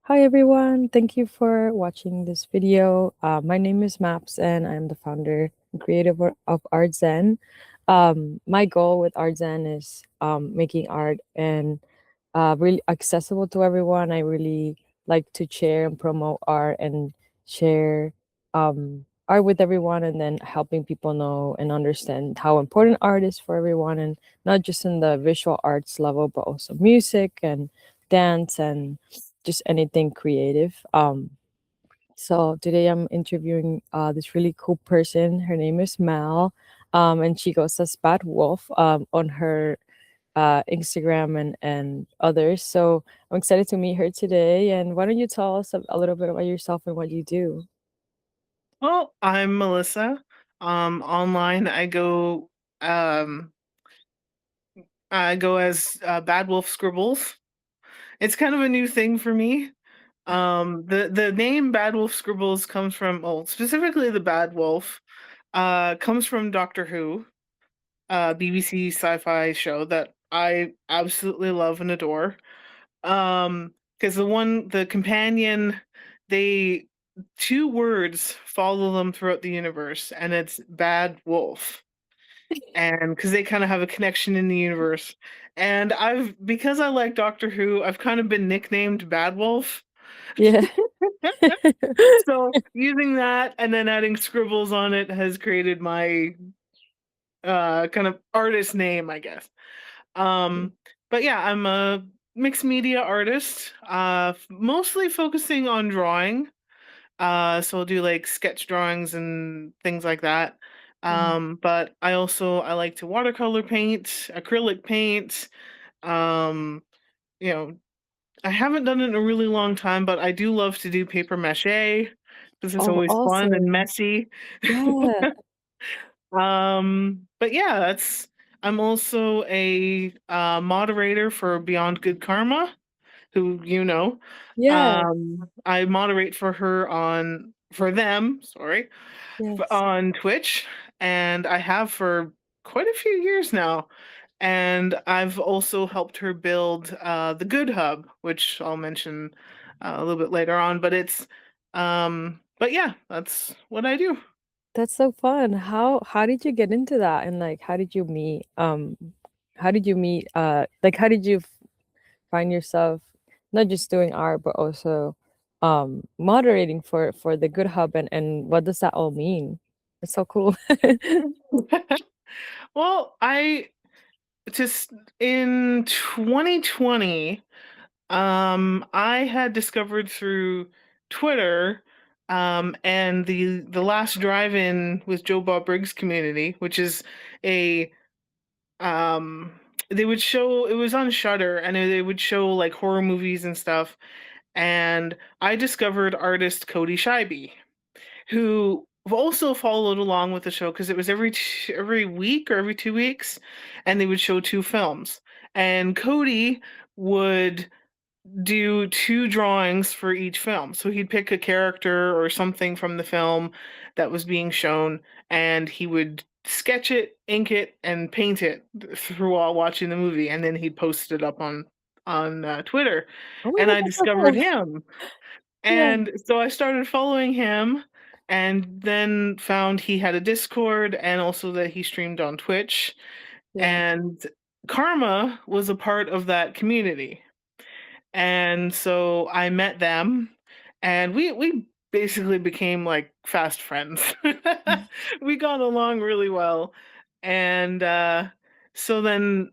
Hi everyone, thank you for watching this video. My name is Maps and I'm the founder and creator of ArtZen. My goal with ArtZen is making art and really accessible to everyone. I really like to share and promote art and share art with everyone and then helping people know and understand how important art is for everyone and not just in the visual arts level, but also music and dance and just anything creative. So today I'm interviewing this really cool person. Her name is Mal, and she goes as Bad Wolf on her Instagram and others. So I'm excited to meet her today. And why don't you tell us a little bit about yourself and what you do? Well, I'm Melissa. Online, um, I go as Bad Wolf Scribbles. It's kind of a new thing for me. The name Bad Wolf Scribbles comes from, well, specifically the Bad Wolf, comes from Doctor Who, BBC sci-fi show that I absolutely love and adore. Because the companion, they two words follow them throughout the universe, and it's Bad Wolf. And because they kind of have a connection in the universe. And because I like Doctor Who, I've kind of been nicknamed Bad Wolf. Yeah. So using that and then adding scribbles on it has created my kind of artist name, I guess. Um, but yeah, I'm a mixed media artist, mostly focusing on drawing. So I'll do like sketch drawings and things like that. Mhm. But I like to watercolor paint, acrylic paint. Um, you know, I haven't done it in a really long time, but I do love to do paper mache because it's Oh, always fun and awesome. messy. Yeah. But yeah, that's I'm also a moderator for Beyond Good Karma, who you know. Yes. I moderate for them, sorry, Yes. on Twitch, and I have for quite a few years now. And I've also helped her build the Good Hub, which I'll mention a little bit later on. But yeah, that's what I do. That's so fun. How did you get into that? And like how did you meet how did you meet like how did you find yourself not just doing art but also moderating for the Good Hub and what does that all mean? It's so cool. Well, I just in 2020, I had discovered through Twitter, and the last drive-in with Joe Bob Briggs community, which is a um they would show it was on Shutter, and they would show like horror movies and stuff. And I discovered artist Cody Scheibe, who also followed along with the show because it was every week or every 2 weeks, and they would show two films. And Cody would do two drawings for each film. So he'd pick a character or something from the film that was being shown, and he would sketch it, ink it, and paint it through while watching the movie, and then he'd post it up on Twitter. Oh my And God, I that's so discovered cool. him, Yeah. and so I started following him, and then found he had a Discord and also that he streamed on Twitch. Yeah. And Karma was a part of that community. And so I met them, and we basically became like fast friends. We got along really well. And so then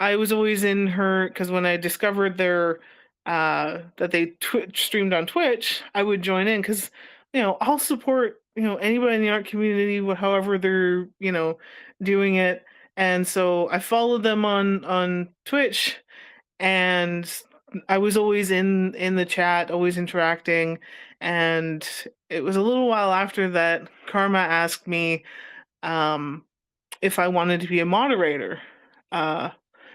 I was always in her because when I discovered that they Twitch streamed on Twitch, I would join in because I'll support anybody in the art community however they're doing it. And so I followed them on Twitch, and I was always in the chat, always interacting. And it was a little while after that Karma asked me um, if I wanted to be a moderator uh,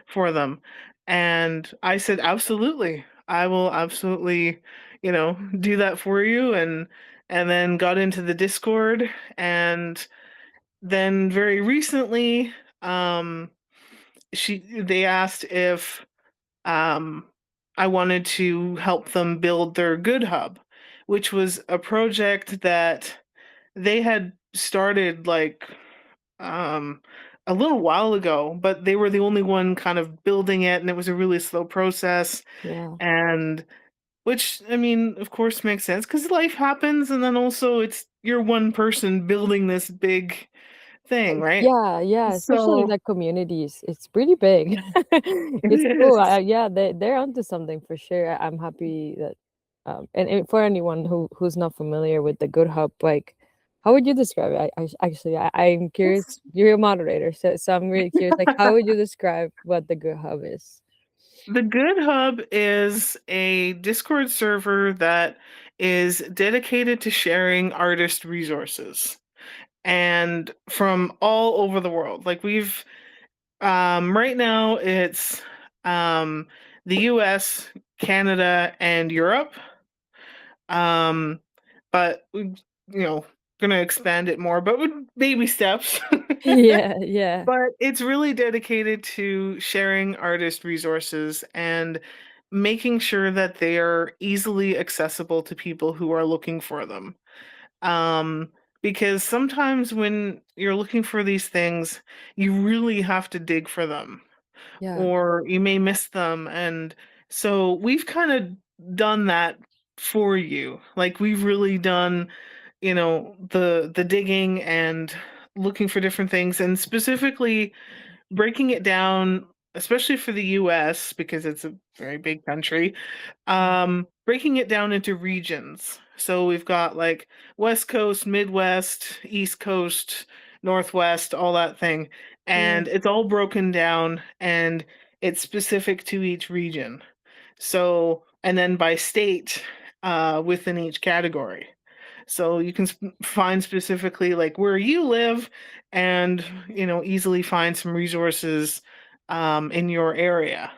for them, and I said absolutely. I will absolutely, do that for you. And then got into the Discord, and then very recently, they asked if um I wanted to help them build their Good Hub, which was a project that they had started like um, a little while ago, but they were the only one kind of building it, and it was a really slow process. Yeah. And which, I mean, of course, makes sense because life happens, and then also it's you're one person building this big thing, right? Yeah, yeah, especially So the communities. It's pretty big. it It's cool. is. Yeah, they're onto something for sure. I'm happy that and for anyone who's not familiar with the Good Hub, like how would you describe it? I'm curious. You're a moderator, so I'm really curious. Like, how would you describe what the Good Hub is? The Good Hub is a Discord server that is dedicated to sharing artist resources and from all over the world. Like we've right now it's um the US, Canada, and Europe. Um but we gonna expand it more, but with baby steps. Yeah, yeah, But it's really dedicated to sharing artist resources and making sure that they are easily accessible to people who are looking for them. Um, because sometimes when you're looking for these things, you really have to dig for them yeah, or you may miss them. And so we've kind of done that for you. Like we've really done, the digging and looking for different things and specifically breaking it down, especially for the US because it's a very big country, breaking it down into regions. So we've got like West Coast, Midwest, East Coast, Northwest, all that thing. yeah, And it's all broken down and it's specific to each region. So, and then by state within each category. So you can find specifically like where you live and, easily find some resources in your area.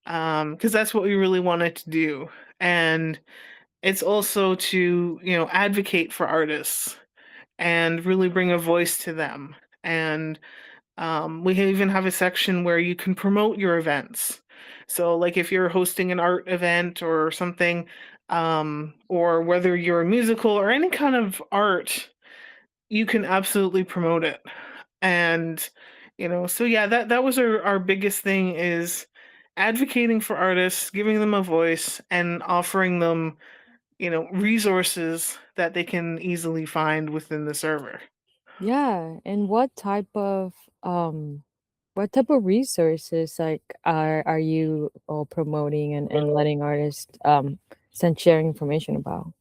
Because that's what we really wanted to do. And it's also to, advocate for artists and really bring a voice to them. And we even have a section where you can promote your events. So, like if you're hosting an art event or something, or whether you're a musical or any kind of art, you can absolutely promote it. And, so yeah, that was our biggest thing is advocating for artists, giving them a voice, and offering them, resources that they can easily find within the server. yeah. And what type of resources like are you all promoting and letting artists send sharing information about?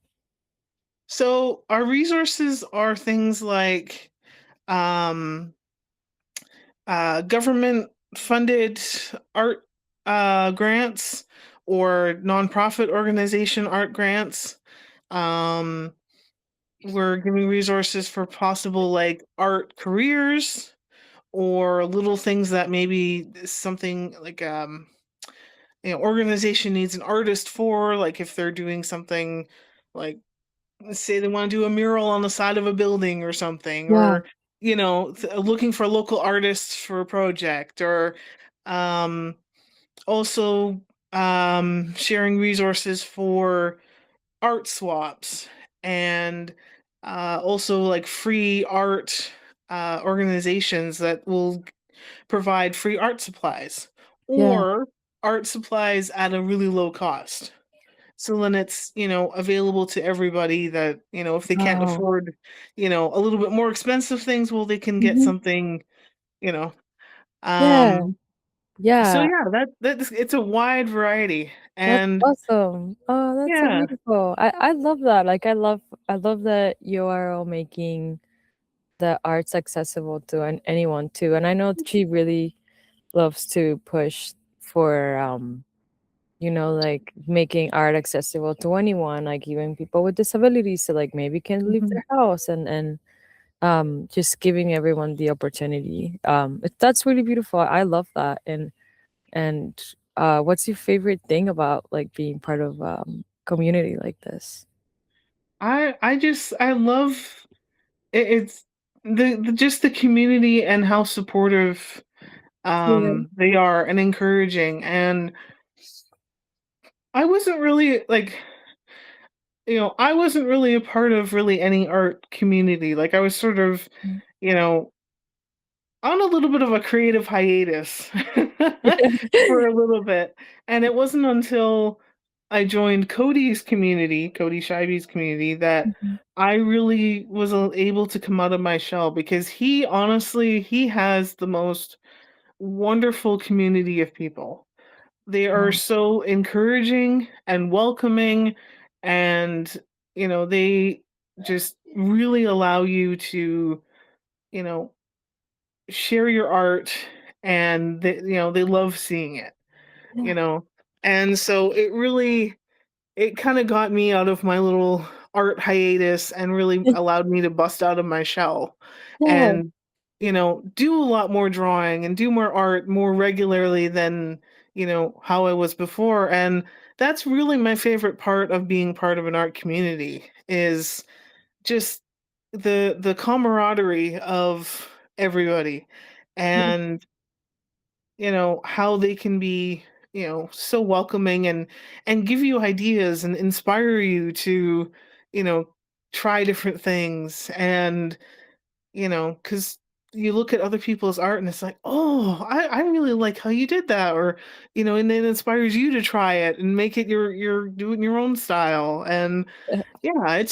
So our resources are things like um, government funded art grants or nonprofit organization art grants. Um, we're giving resources for possible like art careers or little things that maybe something like organization needs an artist for, like if they're doing something like let's say they want to do a mural on the side of a building or something Yeah, or looking for local artists for a project or um also sharing resources for art swaps and also like free art organizations that will provide free art supplies yeah. or art supplies at a really low cost. So then it's, available to everybody that, if they can't Wow. afford, a little bit more expensive things, well, they can get Hmm. something, you know. Yeah, Um, so yeah. yeah, it's a wide variety. That's And awesome. Oh, that's so yeah. beautiful. I love that. Like I love that you are all making the arts accessible to anyone too. And I know that she really loves to push for like making art accessible to anyone, like even people with disabilities, so like maybe can leave Mhm. their house and just giving everyone the opportunity. That's really beautiful. I love that. And what's your favorite thing about like being part of community like this? I love it's the just the community and how supportive Yeah. they are and encouraging. And I wasn't really like, I wasn't really a part of really any art community. Like I was sort of, Mm. you know, on a little bit of a creative hiatus for a little bit. And it wasn't until I joined Cody's community, Cody Scheibe's community, that Mhm. I really was able to come out of my shell because he honestly, he has the most wonderful community of people. They are Wow. so encouraging and welcoming, and they just really allow you to, you know, share your art, and they love seeing it, you Yeah. know. And so it kind of got me out of my little art hiatus and really allowed me to bust out of my shell Yeah. and do a lot more drawing and do more art more regularly than how I was before. And that's really my favorite part of being part of an art community is just the camaraderie of everybody, and how they can be so welcoming and give you ideas and inspire you to you know try different things. And because you look at other people's art and it's like, oh, I really like how you did that, or and it inspires you to try it and make it your do it in your own style. And yeah,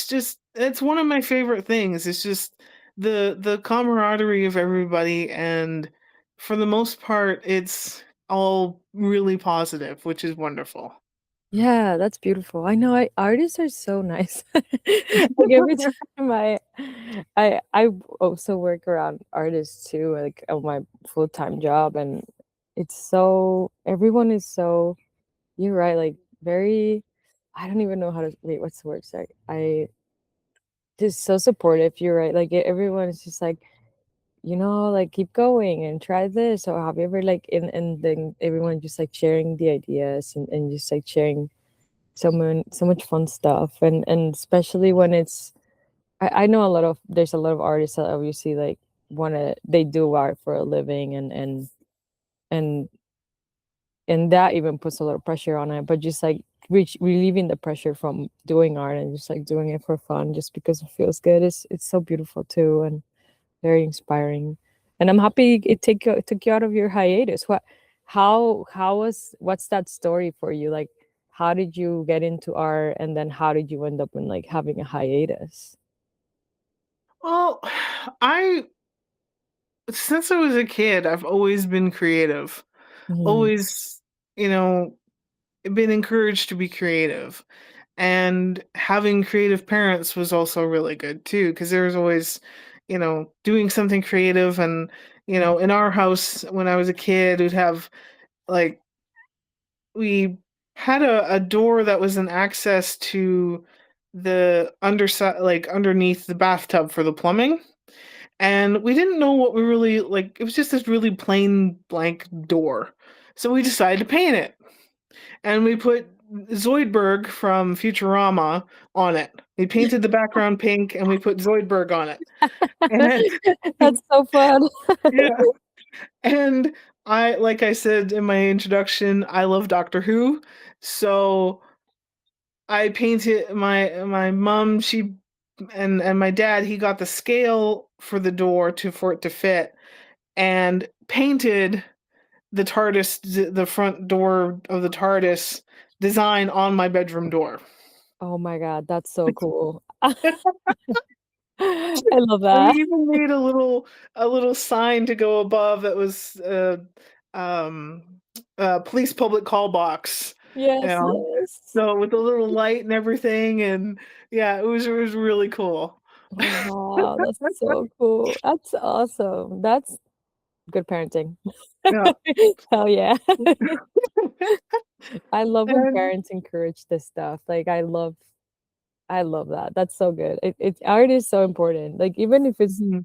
it's one of my favorite things. It's just the camaraderie of everybody, and for the most part, it's all really positive, which is wonderful. Yeah, that's beautiful. I know artists are so nice. Like every time I also work around artists too, like on my full-time job, and it's so everyone is so you're right, like very I don't even know how to wait, what's the word? Sorry. I just so supportive, you're right. Like everyone is just like, like keep going and try this or have you ever like and then everyone just like sharing the ideas and just like sharing so much fun stuff and especially when it's I know there's a lot of artists that obviously like they do art for a living and and that even puts a lot of pressure on it, but just like relieving the pressure from doing art and just like doing it for fun just because it feels good is it's so beautiful too and very inspiring. And I'm happy it took you out of your hiatus. How was what's that story for you? Like how did you get into art and then how did you end up in like having a hiatus? Well, I since I was a kid, I've always been creative. Mhm. Always, you know, been encouraged to be creative. And having creative parents was also really good too, because there was always, doing something creative. And, in our house when I was a kid, we'd have like, we had a door that was an access to the underside, like underneath the bathtub for the plumbing. And we didn't know what we really like. It was just this really plain blank door. So we decided to paint it. And we put Zoidberg from Futurama on it. We painted the background pink and we put Zoidberg on it. And That's so fun. yeah, and like I said in my introduction, I love Doctor Who. So I painted my mom, she and my dad, he got the scale for the door for it to fit and painted the TARDIS, the front door of the TARDIS design on my bedroom door. Oh my God, that's so cool. I love And we that. even made a little sign to go above that was um police public call box. You Yes, know, yes. so with the little light and everything, and yeah, it was really cool. Oh wow, that's so cool. That's awesome. That's good parenting. Yeah. Hell yeah. I love when And parents encourage this stuff. Like I love that. That's so good. Art is so important. Like even if it's mhm,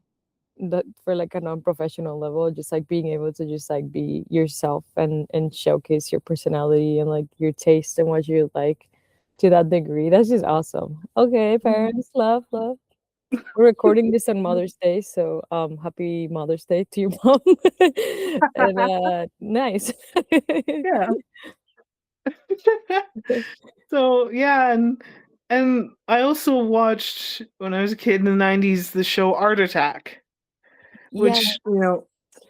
for like a non-professional level, just like being able to just like be yourself and showcase your personality and like your taste and what you like to that degree. That's just awesome. Okay, mhm. parents, love. We're recording this on Mother's Day, so happy Mother's Day to your mom. And nice. Yeah. So yeah, and I also watched when I was a kid in the 90s the show Art Attack, Yeah, which,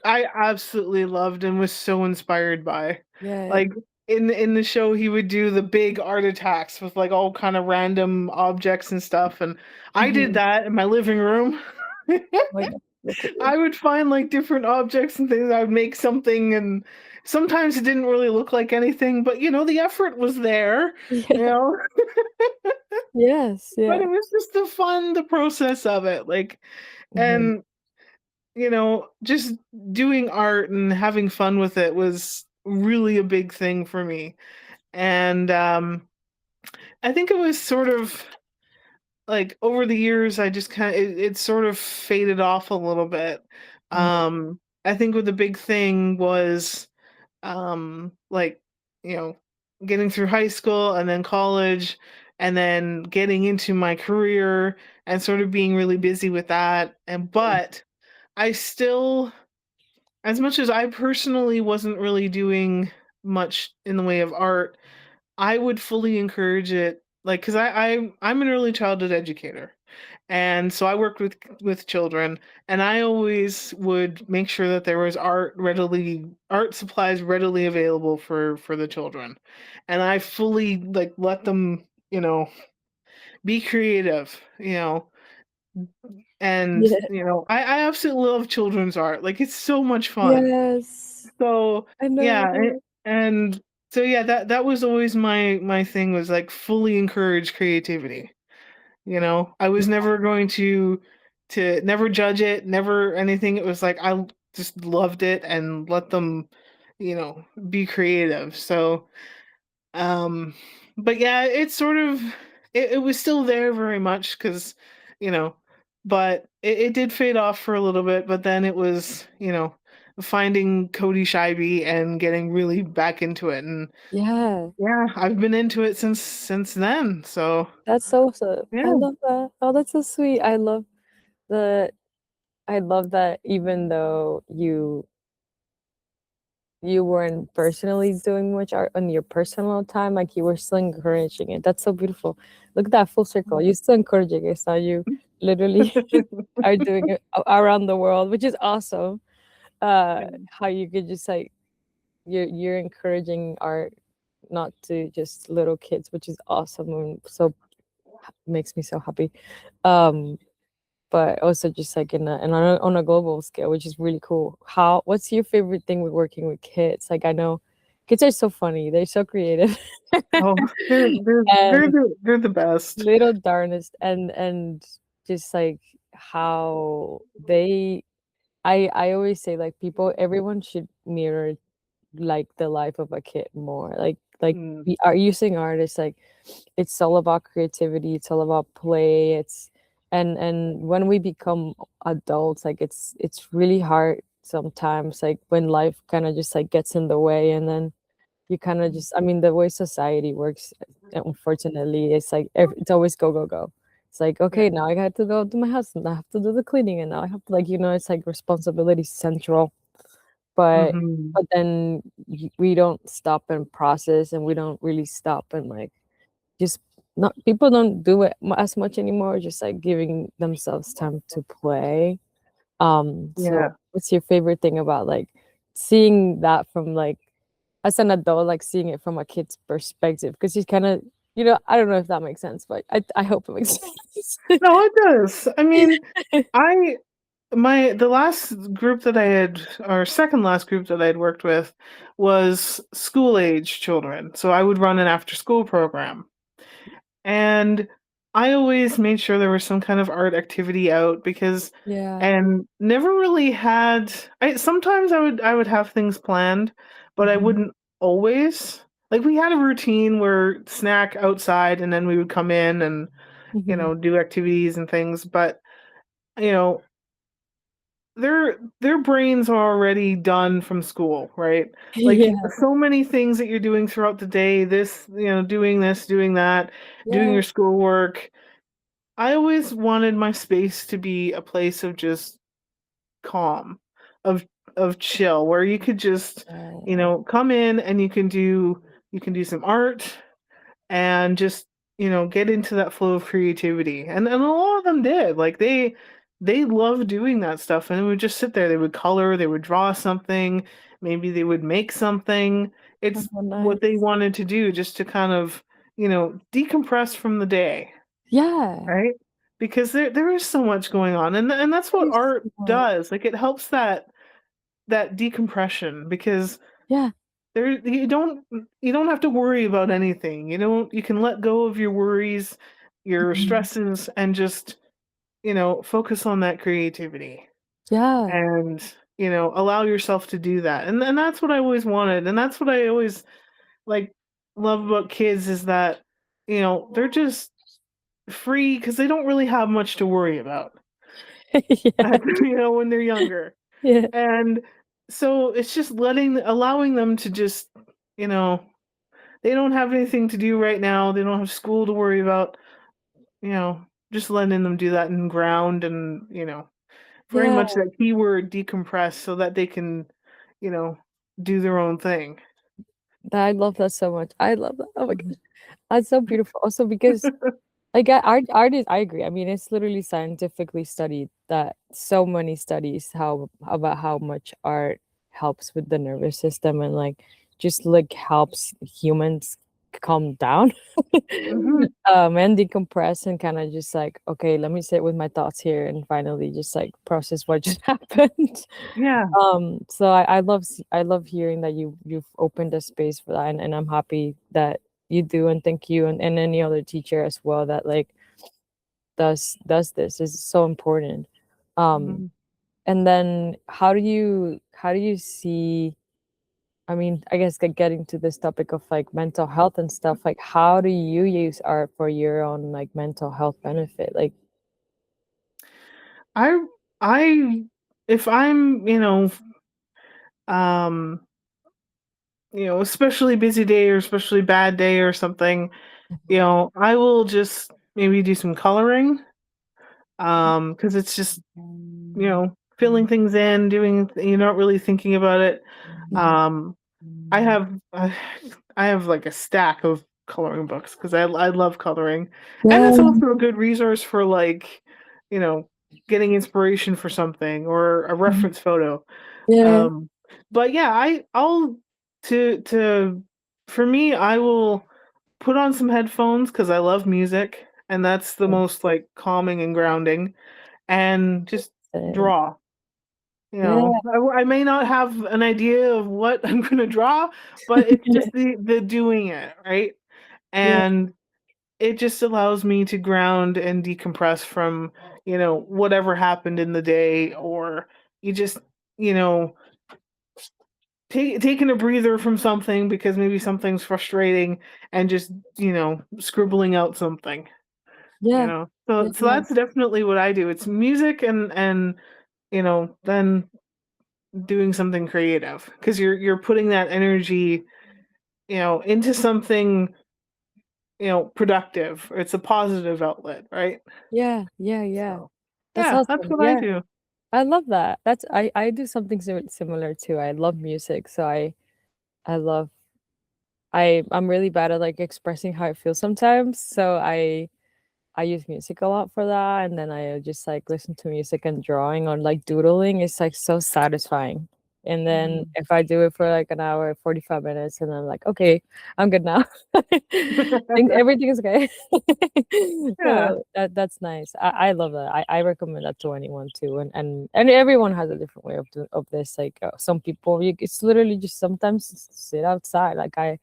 I absolutely loved and was so inspired by. yeah. Like in the show he would do the big art attacks with like all kind of random objects and stuff, and I did Mhm. that in my living room. Oh my God, so cool. I would find like different objects and things. I would make something, and sometimes it didn't really look like anything, but the effort was there, you Yeah. know. Yes, But yeah. it was just the process of it, like, Mhm. and just doing art and having fun with it was really a big thing for me. And I think it was sort of like over the years, I just it sort of faded off a little bit. Mhm. I think what the big thing was, like, you know, getting through high school and then college and then getting into my career and sort of being really busy with that. And but I still, as much as I personally wasn't really doing much in the way of art, I would fully encourage it. Like, because I'm an early childhood educator, and so I worked with children, and I always would make sure that there was art supplies readily available for the children, and I fully like let them be creative, and Yeah. I absolutely love children's art. Like it's so much fun. Yes. So I know. yeah, and so yeah, that was always my thing, was like fully encourage creativity. I was never going to never judge it, never anything. It was like I just loved it and let them, be creative. So um, but yeah, it's sort of it was still there very much because, you know, but it did fade off for a little bit. But then it was, finding Cody Scheibe and getting really back into it, and Yeah. yeah, I've been into it since then. So That's so awesome. I yeah. love that. Oh, that's so sweet. The I love that even though you weren't personally doing much art on your personal time, like you were still encouraging it. That's so beautiful. Look at that full circle. You're still encouraging it. So you literally are doing it around the world, which is awesome. How you could just like you're encouraging art not to just little kids, which is awesome and so makes me so happy. Um, but also just like on a global scale, which is really cool. What's your favorite thing with working with kids? Like I know kids are so funny, they're so creative, Oh, and they're the best. little darnest, and just like how I always say like people everyone should mirror like the life of a kid more. Like Mm, we are using artists like it's all about creativity, it's all about play. And when we become adults, like it's really hard sometimes, like when life kind of just like gets in the way and then you kind of just I mean the way society works unfortunately it's like it's always go go go. It's like yeah. okay, now I got to go to my house and I have to do the cleaning and now I have to like it's like responsibility central, but Hmm. then we don't stop and process and we don't really stop and like just not people don't do it as much anymore, just like giving themselves time to play. So Yeah. what's your favorite thing about like seeing that from like as an adult, like seeing it from a kid's perspective? Because you kind of I don't know if that makes sense, but I hope it makes sense. No, it does. I mean, I my the last group that I had, or second last group that I had worked with, was school age children. So I would run an after school program. And I always made sure there was some kind of art activity out, because Yeah. and never really had I sometimes I would have things planned, but I Mhm. wouldn't always. Like we had a routine where snack outside and then we would come in and, Mhm. do activities and things, but you know, their brains are already done from school, right? Like Yeah. so many things that you're doing throughout the day, doing this, doing that, doing Yeah. your schoolwork. I always wanted my space to be a place of just calm, of chill, where you could just, Yeah. come in and you can do. you can do some art, and just, get into that flow of creativity. And a lot of them did. Like they loved doing that stuff, and they would just sit there, they would color, they would draw something, maybe they would make something. It's Oh, what they nice. wanted to do, just to kind of, decompress from the day, Yeah. right? Because there is so much going on, and that's what There's art so much. does. Like, it helps that decompression, because Yeah. there you don't have to worry about anything. You can let go of your worries, your Mhm. stresses, and just, focus on that creativity, Yeah. and, allow yourself to do that. And that's what I always wanted, and that's what I always, like, love about kids, is that, they're just free because they don't really have much to worry about, Yeah. when they're younger. Yeah. And so it's just allowing them to just, you know they don't have anything to do right now. They don't have school to worry about, you know, just letting them do that and ground, and, very Yeah. much that keyword decompress, so that they can, you know, do their own thing. I love that so much. I love that. Oh my Mhm. gosh. That's so beautiful. Also because like art is I agree. I mean, it's literally scientifically studied that so many studies how about how much art helps with the nervous system and like just like helps humans calm down Mhm. and decompress and kind of just like okay, let me sit with my thoughts here and finally just like process what just happened. Yeah. So I love hearing that you've opened a space for that, and I'm happy that you do, and thank you, and any other teacher as well that like does this is so important. Um, Mhm. and then how do you see? I mean, I guess like getting to this topic of like mental health and stuff, like how do you use art for your own like mental health benefit? Like, I I if I'm, um, especially busy day, or especially bad day or something, I will just maybe do some coloring, because it's just, filling things in, you're not really thinking about it. Um, I have I have like a stack of coloring books, because I love coloring, and it's yeah, also a good resource for, like, you know getting inspiration for something, or a reference photo. yeah, Um, but yeah, I'll to for me, I will put on some headphones because I love music, and that's the most, like, calming and grounding, and just yeah, draw. yeah, I may not have an idea of what I'm gonna draw, but it's just the doing it, right? yeah, And it just allows me to ground and decompress from, whatever happened in the day, or you just, you know, taking a breather from something because maybe something's frustrating, and just, scribbling out something, yeah, yeah, So yeah, that's definitely what I do. It's music, and then doing something creative, because you're putting that energy, into something, productive. It's a positive outlet, right? yeah, yeah, yeah. So That's yeah, that's awesome. what I Yeah, do. I love that. That's I do something similar too. I love music, so I love I'm really bad at like expressing how I feel sometimes. So I use music a lot for that, and then I just like listen to music and drawing or like doodling. It's like so satisfying. And then Mhm. if I do it for like an hour, 45 minutes, and I'm like, okay, I'm good now. Everything is okay. Yeah, So that's nice. I love that. I recommend that to anyone too. And everyone has a different way of this. Like some people, it's literally just sometimes sit outside. Like I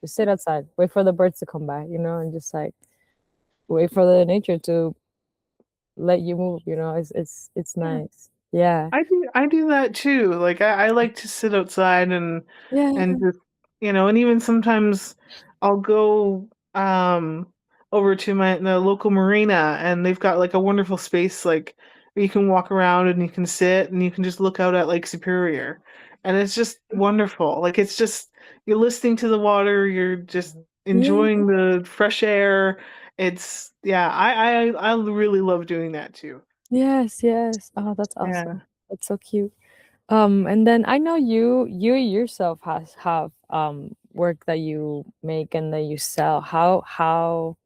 just sit outside, wait for the birds to come by, and just like wait for the nature to let you move, it's yeah. nice. Yeah. I do that too. Like, I like to sit outside, and Yeah. just, and even sometimes I'll go, over to the local marina, and they've got, like, a wonderful space, like, where you can walk around, and you can sit, and you can just look out at Lake Superior, and it's just wonderful. Like, it's just, you're listening to the water, you're just Yeah. enjoying the fresh air. It's Yeah, I really love doing that too. Yes, yes. Oh, that's Yeah. awesome. That's so cute. And then I know you yourself have work that you make and that you sell, how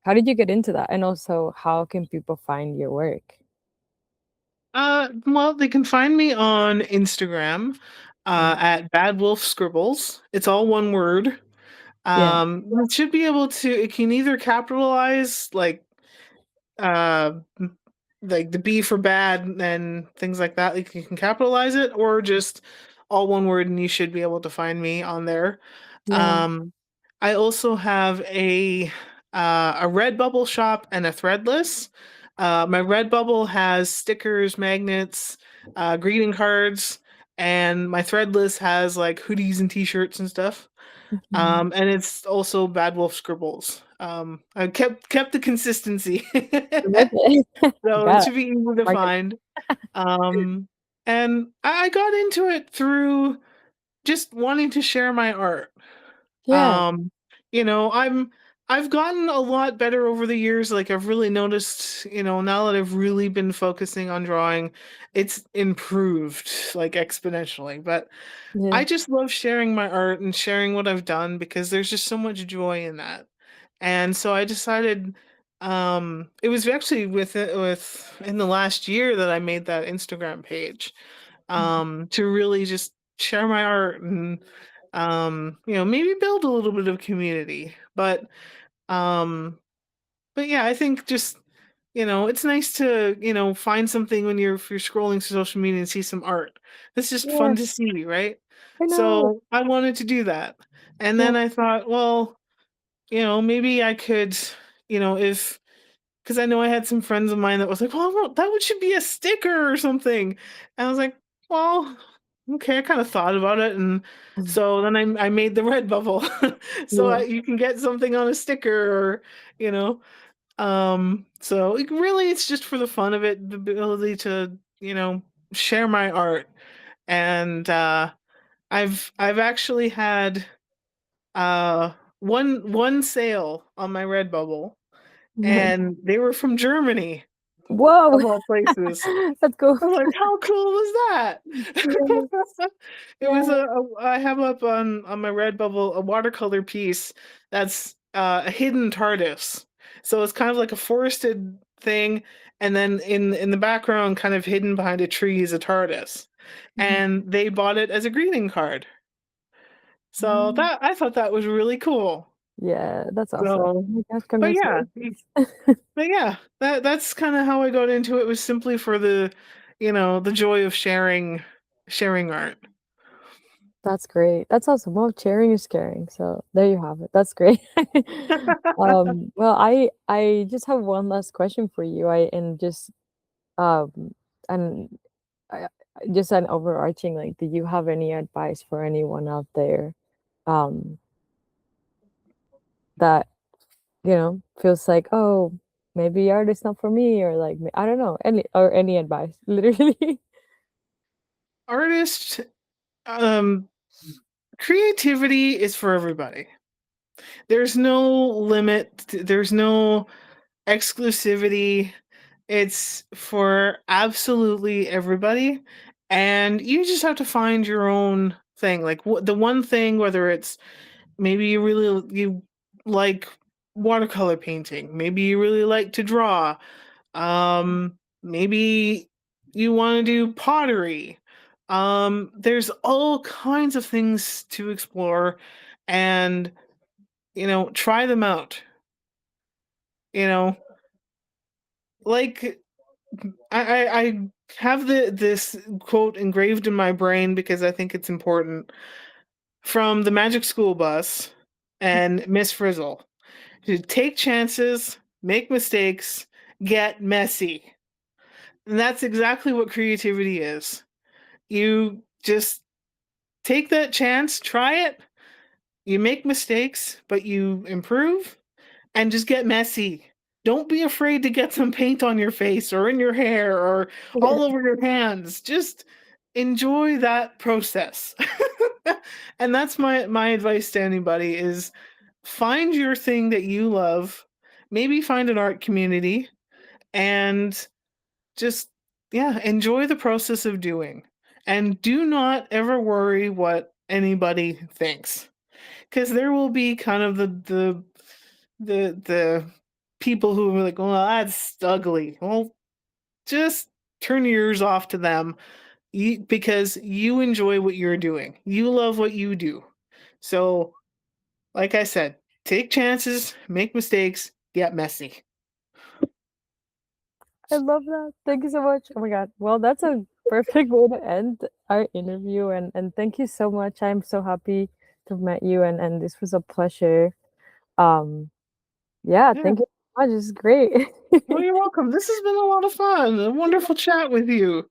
did you get into that? And also, how can people find your work? Well, they can find me on Instagram Mm. at Bad Wolf Scribbles. It's all one word. Yeah. You should be able to. It can either capitalize uh, like the B for bad and things like that. Like you can capitalize it, or just all one word, and you should be able to find me on there. Yeah. Um, I also have a Redbubble shop and a Threadless. My Redbubble has stickers, magnets, greeting cards, and my Threadless has like hoodies and T-shirts and stuff. Mhm. And it's also Bad Wolf Scribbles. I kept the consistency. Okay. So it Got should be easy to market. find. Um, and I got into it through just wanting to share my art. Yeah. Um, I've gotten a lot better over the years. Like I've really noticed, now that I've really been focusing on drawing, it's improved like exponentially. But Yeah. I just love sharing my art and sharing what I've done because there's just so much joy in that. And so I decided it was actually with in the last year that I made that Instagram page Mhm. to really just share my art and maybe build a little bit of community. Um but yeah, I think just it's nice to, find something when if you're scrolling through social media and see some art. It's just fun to Yes, see, right? I know. So I wanted to do that. And Yeah. then I thought, well, maybe I could, if because I know I had some friends of mine that was like, well, that would should be a sticker or something. And I was like, well, okay, I kind of thought about it. And Mm. so then I made the red bubble. So Yeah. you can get something on a sticker or, you know, so really it's just for the fun of it, the ability to, share my art. And I've actually had one sale on my Redbubble, and they were from Germany Whoa. of all places. That's cool. I was like, how cool was that? Yes. It Yeah. was I have up on my Redbubble a watercolor piece that's a hidden TARDIS. So it's kind of like a forested thing, and then in the background, kind of hidden behind a tree, is a TARDIS. Mhm. And they bought it as a greeting card. So Mm. that I thought that was really cool. Yeah, that's awesome. Oh So, my gosh, but yeah, congratulations. that's kind of how I got into it, was simply for the joy of sharing art. That's great. That's awesome. Well, sharing is caring. So there you have it. That's great. Well, I just have one last question for you. Um and just an overarching, like, do you have any advice for anyone out there um that feels like, oh, maybe art is not for me, or like, I don't know, any advice, literally. Artist, um, creativity is for everybody. There's no limit. There's no exclusivity. It's for absolutely everybody, and you just have to find your own thing. Like the one thing, whether it's maybe you like watercolor painting, maybe you really like to draw, maybe you want to do pottery. There's all kinds of things to explore, and try them out. You know, like I have this quote engraved in my brain because I think it's important, from the Magic School Bus and Miss Frizzle: to take chances, make mistakes, get messy. And that's exactly what creativity is. You just take that chance, try it, you make mistakes, but you improve, and just get messy. Don't be afraid to get some paint on your face or in your hair or Yeah. all over your hands. Just enjoy that process. And that's my advice to anybody: is find your thing that you love, maybe find an art community, and just, yeah, enjoy the process of doing. And do not ever worry what anybody thinks. because there will be kind of the people who are like, well, that's ugly. Well, just turn your ears off to them, because you enjoy what you're doing. You love what you do. So, like I said, take chances, make mistakes, get messy. I love that. Thank you so much. Oh my God. Well, that's a perfect way to end our interview. And thank you so much. I'm so happy to have met you, and this was a pleasure. Um, yeah, Yeah. thank you so much. It's great. Well, you're welcome. This has been a lot of fun. A wonderful chat with you.